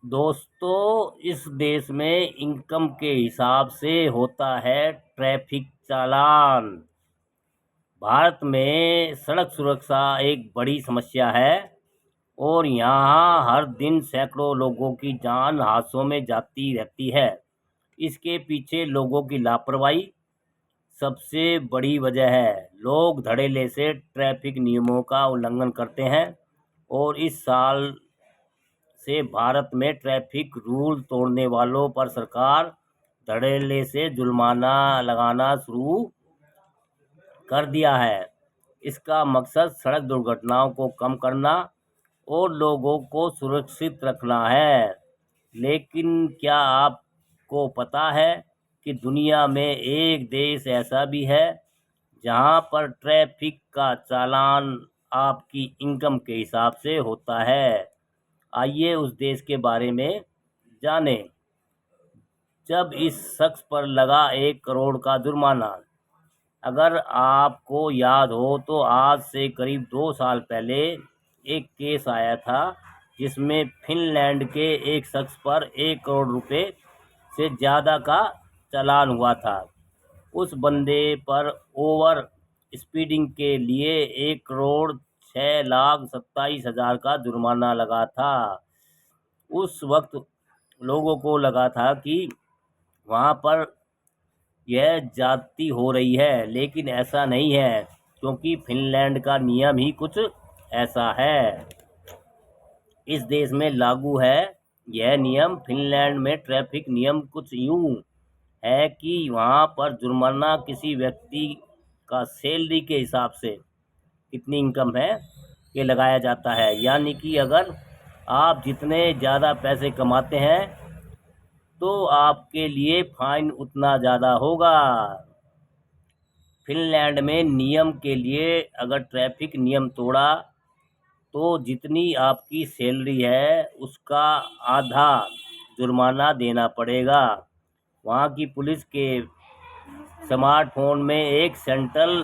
दोस्तों, इस देश में इनकम के हिसाब से होता है ट्रैफिक चालान। भारत में सड़क सुरक्षा एक बड़ी समस्या है और यहाँ हर दिन सैकड़ों लोगों की जान हादसों में जाती रहती है। इसके पीछे लोगों की लापरवाही सबसे बड़ी वजह है। लोग धड़ल्ले से ट्रैफिक नियमों का उल्लंघन करते हैं और इस साल से भारत में ट्रैफिक रूल तोड़ने वालों पर सरकार धड़ल्ले से जुर्माना लगाना शुरू कर दिया है। इसका मकसद सड़क दुर्घटनाओं को कम करना और लोगों को सुरक्षित रखना है। लेकिन क्या आपको पता है कि दुनिया में एक देश ऐसा भी है जहां पर ट्रैफिक का चालान आपकी इनकम के हिसाब से होता है? आइए उस देश के बारे में जानें। जब इस शख्स पर लगा 1 करोड़ का जुर्माना। अगर आपको याद हो तो आज से करीब 2 साल पहले एक केस आया था जिसमें फिनलैंड के एक शख्स पर 1 करोड़ रुपए से ज़्यादा का चालान हुआ था। उस बंदे पर ओवर स्पीडिंग के लिए 1 करोड़ 6 लाख 27 हजार का जुर्माना लगा था। उस वक्त लोगों को लगा था कि वहाँ पर यह ज्यादती हो रही है, लेकिन ऐसा नहीं है क्योंकि फिनलैंड का नियम ही कुछ ऐसा है। इस देश में लागू है यह नियम। फिनलैंड में ट्रैफिक नियम कुछ यूं है कि वहाँ पर जुर्माना किसी व्यक्ति का सैलरी के हिसाब से कितनी इनकम है ये लगाया जाता है। यानी कि अगर आप जितने ज़्यादा पैसे कमाते हैं तो आपके लिए फाइन उतना ज़्यादा होगा। फिनलैंड में नियम के लिए अगर ट्रैफिक नियम तोड़ा तो जितनी आपकी सैलरी है उसका आधा जुर्माना देना पड़ेगा। वहाँ की पुलिस के स्मार्टफोन में एक सेंट्रल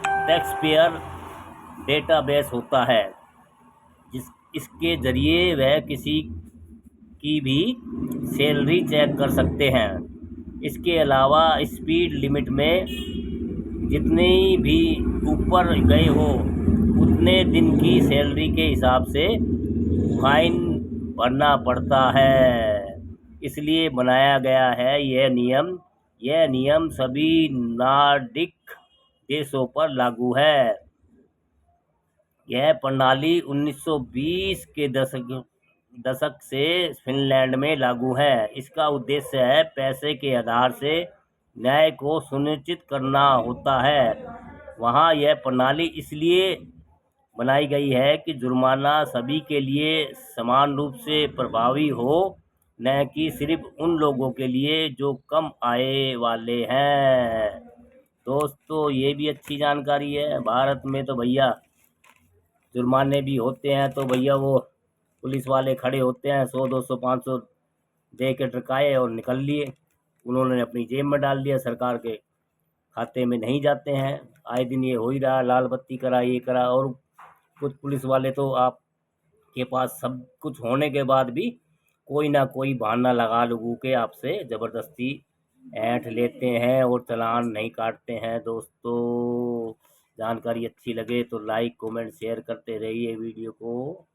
टैक्स पेयर डेटाबेस होता है इसके ज़रिए वह किसी की भी सैलरी चेक कर सकते हैं। इसके अलावा स्पीड लिमिट में जितनी भी ऊपर गए हो उतने दिन की सैलरी के हिसाब से फाइन भरना पड़ता है। इसलिए बनाया गया है यह नियम सभी नॉर्डिक देशों पर लागू है। यह प्रणाली 1920 के दशक से फिनलैंड में लागू है। इसका उद्देश्य है पैसे के आधार से न्याय को सुनिश्चित करना होता है। वहाँ यह प्रणाली इसलिए बनाई गई है कि जुर्माना सभी के लिए समान रूप से प्रभावी हो, न कि सिर्फ उन लोगों के लिए जो कम आय वाले हैं। दोस्तों, ये भी अच्छी जानकारी है। भारत में तो भैया जुर्माने भी होते हैं तो भैया वो पुलिस वाले खड़े होते हैं, 100 200 500 दे के ट्रकाए और निकल लिए। उन्होंने अपनी जेब में डाल दिया, सरकार के खाते में नहीं जाते हैं। आए दिन ये हो ही रहा, लाल बत्ती करा, ये करा। और कुछ पुलिस वाले तो आपके पास सब कुछ होने के बाद भी कोई ना कोई बहाना लगा लगू के आपसे ज़बरदस्ती ऐंठ लेते हैं और चालान नहीं काटते हैं। दोस्तों, जानकारी अच्छी लगे तो लाइक कमेंट शेयर करते रहिए वीडियो को।